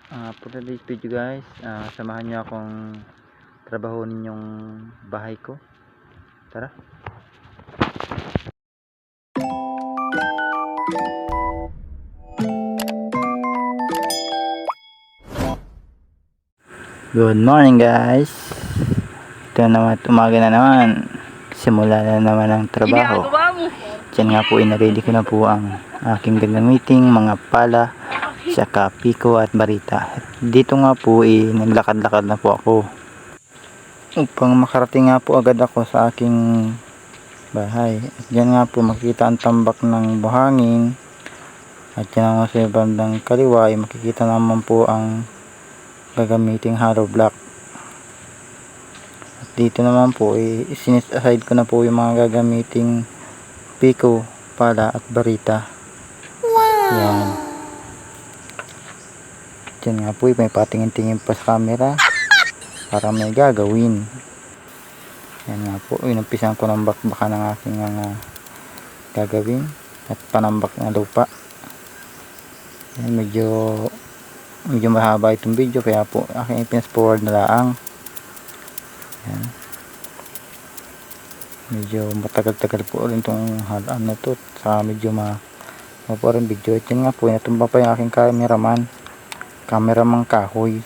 For today's video guys, samahan niyo akong trabahonin yung bahay ko. Tara. Good morning guys. Ito naman, umaga na naman. Simula na naman ang trabaho. Diyan nga po, inaready ko na po ang aking gagamiting mga pala, saka piko at barita. Dito nga po naglakad-lakad na po ako upang makarating nga po agad ako sa aking bahay. At dyan nga po makikita ang tambak ng buhangin, at dyan nga sa bandang kaliwa ay makikita naman po ang gagamiting hollow block. At dito naman po sinet aside ko na po yung mga gagamiting piko, pala at barita. Yan. Diyan nga po may patingin-tingin pa sa camera para may gagawin. Yan nga po, inumpisan ko ng bakbakan ng aking mga gagawin at panambak na lupa. Yan, medyo mahaba itong video, kaya po aking i-fast forward na lang. Yan. Medyo matagal-tagal po rin itong halaan na ito, saka medyo po rin video. At yan nga po, natumba pa yung aking cameraman kahoy.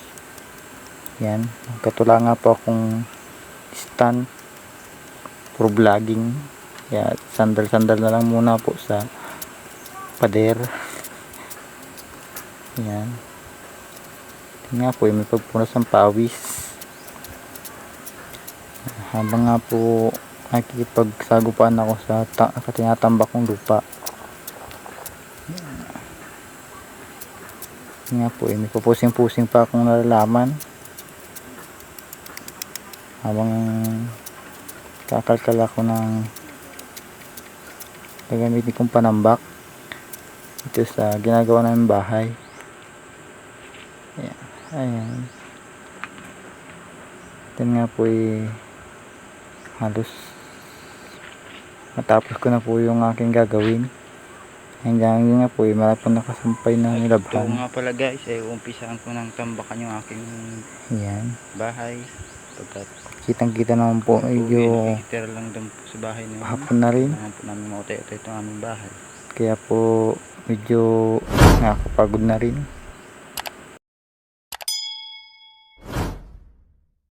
Yan, katula nga po akong stand for vlogging. Kaya sandal-sandal na lang muna po sa pader. Yan. Yan nga po, may pagpunas ng pawis. Habang nga po nakikipagsagupan ako sa tinatambak kong lupa. Yan nga po, may pupusing-pusing pa akong nalalaman habang kakalkal ako ng gagamitin kong panambak ito sa ginagawa namin bahay. Ayan. Ayan. Ito nga po halos matapos ko na po yung aking gagawin. Hanggang yun nga po marami po nakasampay na nilabhan. Ito nga pala guys, umpisahan ko ng tambakan yung aking bahay. Pagkat kitang-kita naman po, medyo lang doon po sa bahay na hapon na rin. Naman po namin mautay-utay itong aming bahay. Kaya po medyo nakakapagod na rin.